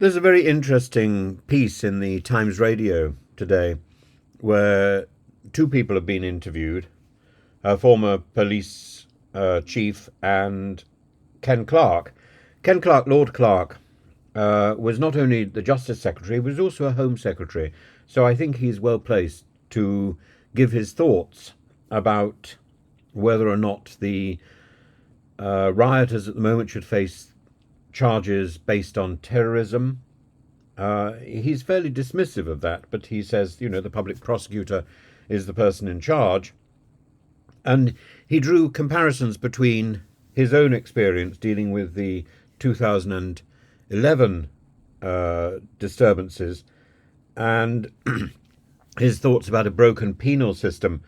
There's a very interesting piece in the Times Radio today where two people have been interviewed, a former police chief and Ken Clarke. Ken Clarke, Lord Clarke, was not only the Justice Secretary, he was also a Home Secretary. So I think he's well placed to give his thoughts about whether or not the rioters at the moment should face charges based on terrorism. He's fairly dismissive of that, but he says, the public prosecutor is the person in charge. And he drew comparisons between his own experience dealing with the 2011 disturbances and his thoughts about a broken penal system.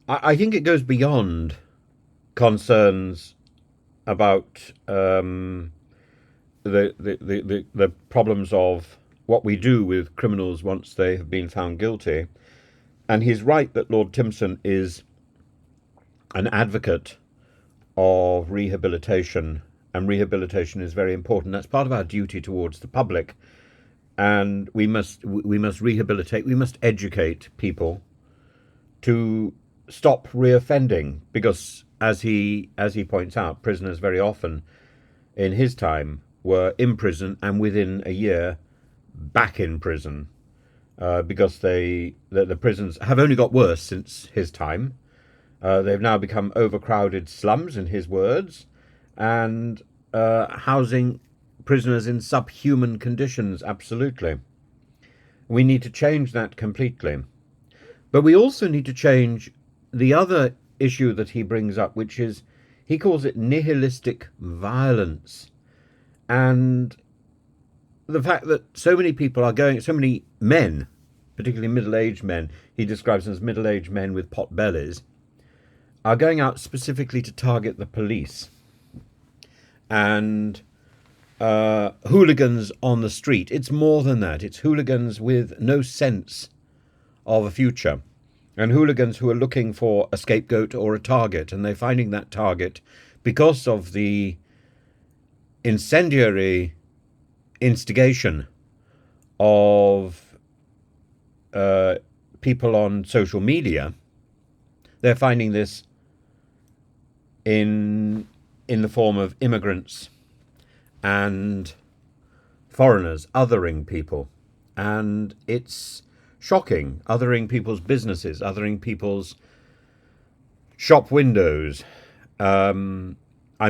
I think it goes beyond concerns about the problems of what we do with criminals once they have been found guilty. And he's right that Lord Timpson is an advocate of rehabilitation, and rehabilitation is very important. That's part of our duty towards the public, and we must rehabilitate. We must educate people to stop reoffending, because as he points out, prisoners very often in his time were in prison and within a year back in prison, because the prisons have only got worse since his time. They've now become overcrowded slums, in his words, and housing prisoners in subhuman conditions, absolutely. We need to change that completely. But we also need to change the other issue that he brings up, which is, he calls it nihilistic violence. And the fact that so many men, particularly middle-aged men, he describes them as middle-aged men with pot bellies, are going out specifically to target the police. And hooligans on the street. It's more than that. It's hooligans with no sense of a future. And hooligans who are looking for a scapegoat or a target. And they're finding that target because of the incendiary instigation of people on social media. They're finding this in the form of immigrants and foreigners, othering people. And it's shocking, othering people's businesses, othering people's shop windows. I'm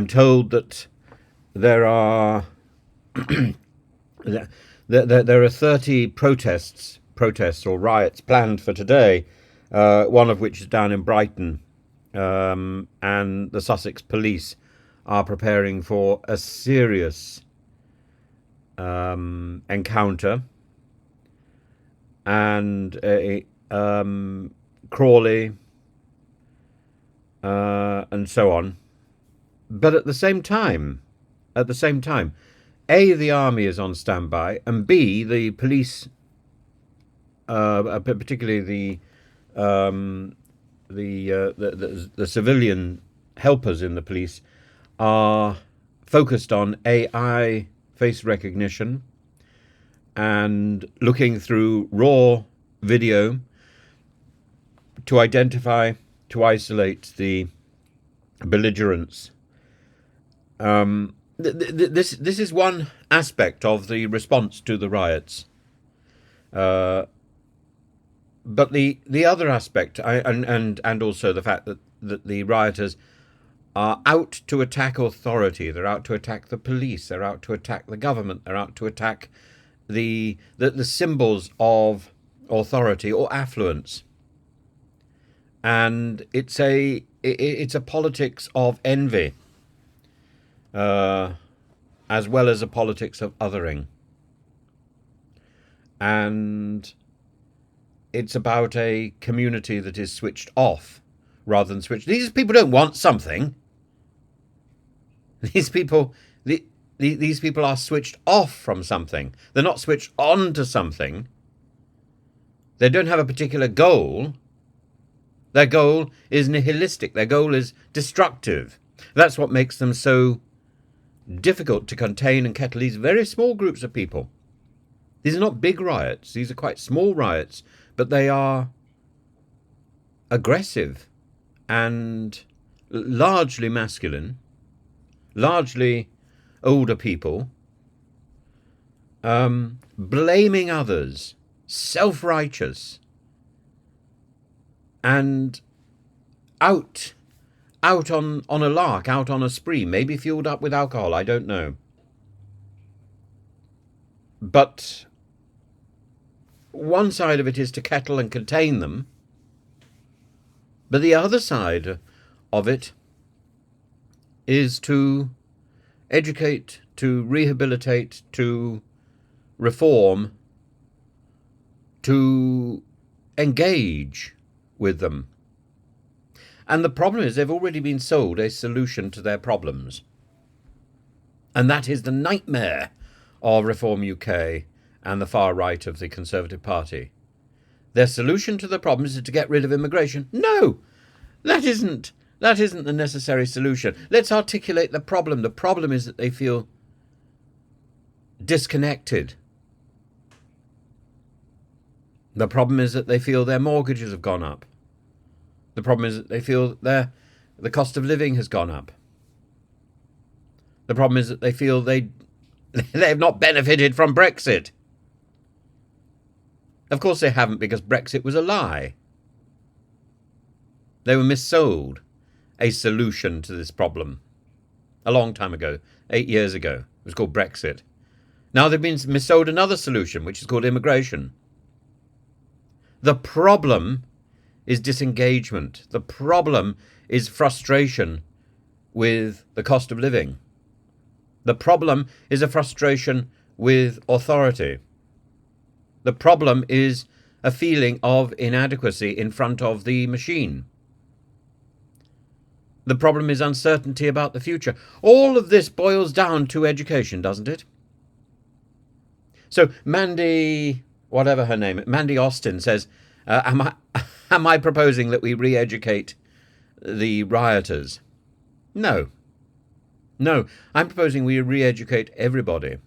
told that there are there are 30 protests or riots planned for today, one of which is down in Brighton, and the Sussex police are preparing for a serious encounter, and Crawley, and so on. But at the same time, A, the army is on standby, and B, the police, particularly the civilian helpers in the police, are focused on AI face recognition and looking through raw video to identify, to isolate the belligerents. This is one aspect of the response to the riots. But the other aspect, and also the fact that the rioters are out to attack authority, they're out to attack the police, they're out to attack the government, they're out to attack the symbols of authority or affluence. And it's a politics of envy, as well as a politics of othering. And it's about a community that is switched off rather than switched. These people don't want something. These people are switched off from something. They're not switched on to something. They don't have a particular goal. Their goal is nihilistic. Their goal is destructive. That's what makes them so difficult to contain and kettle these very small groups of people. These are not big riots. These are quite small riots, but they are aggressive and largely masculine, largely older people, blaming others, self-righteous, and out on a lark, out on a spree, maybe fueled up with alcohol, I don't know. But one side of it is to kettle and contain them, but the other side of it is to educate, to rehabilitate, to reform, to engage with them. And the problem is they've already been sold a solution to their problems. And that is the nightmare of Reform UK and the far right of the Conservative Party. Their solution to the problems is to get rid of immigration. No, that isn't the necessary solution. Let's articulate the problem. The problem is that they feel disconnected. The problem is that they feel their mortgages have gone up. The problem is that they feel the cost of living has gone up. The problem is that they feel they have not benefited from Brexit. Of course they haven't, because Brexit was a lie. They were missold a solution to this problem a long time ago, 8 years ago. It was called Brexit. Now they've been missold another solution, which is called immigration. The problem is disengagement. The problem is frustration with the cost of living. The problem is a frustration with authority. The problem is a feeling of inadequacy in front of the machine. The problem is uncertainty about the future. All of this boils down to education, doesn't it? So Mandy, whatever her name, Mandy Austin says, am I proposing that we re-educate the rioters? No. No, I'm proposing we re-educate everybody.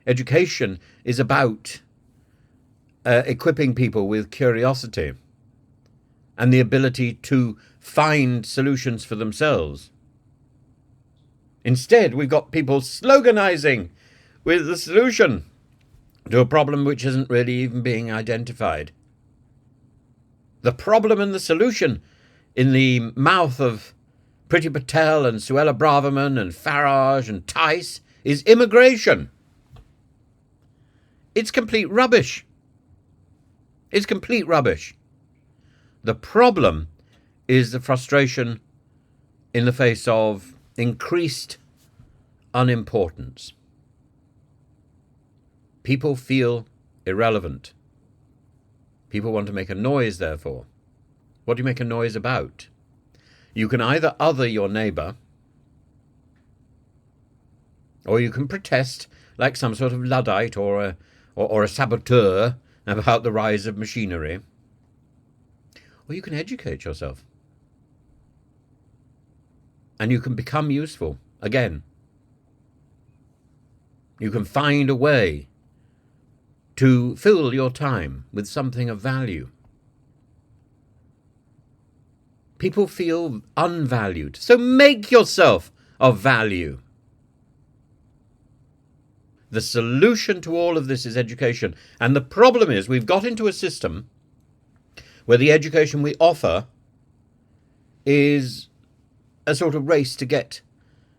Education is about equipping people with curiosity and the ability to find solutions for themselves. Instead, we've got people sloganizing with the solution to a problem which isn't really even being identified. The problem and the solution in the mouth of Priti Patel and Suella Braverman and Farage and Tice is immigration. It's complete rubbish. It's complete rubbish. The problem is the frustration in the face of increased unimportance. People feel irrelevant. People want to make a noise, therefore. What do you make a noise about? You can either other your neighbour, or you can protest like some sort of Luddite or a saboteur about the rise of machinery, or you can educate yourself. And you can become useful again. You can find a way to fill your time with something of value. People feel unvalued, so make yourself of value. The solution to all of this is education. And the problem is we've got into a system where the education we offer is a sort of race to get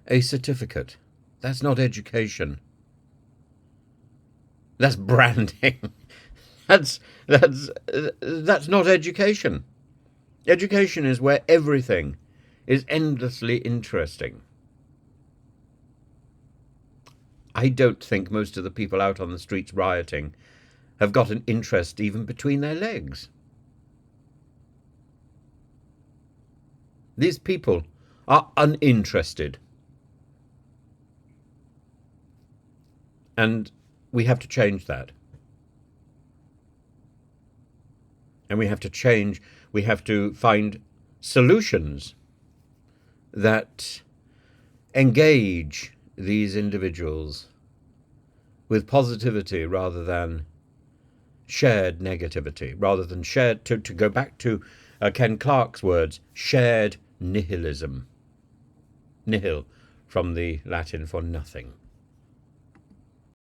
a certificate. That's not education. That's branding. That's not education. Education is where everything is endlessly interesting. I don't think most of the people out on the streets rioting have got an interest even between their legs. These people are uninterested. And we have to change that. And we have to find solutions that engage these individuals with positivity rather than shared negativity, rather than shared, to go back to Ken Clark's words, shared nihilism. Nihil, from the Latin for nothing.